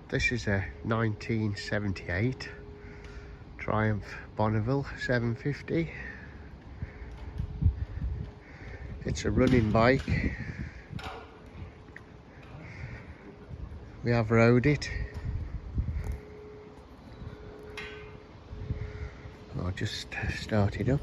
This is a 1978 Triumph Bonneville 750. It's a running bike. We have rode it. I'll just start it up.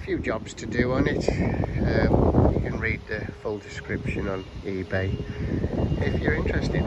Few jobs to do on it. You can read the full description on eBay if you're interested.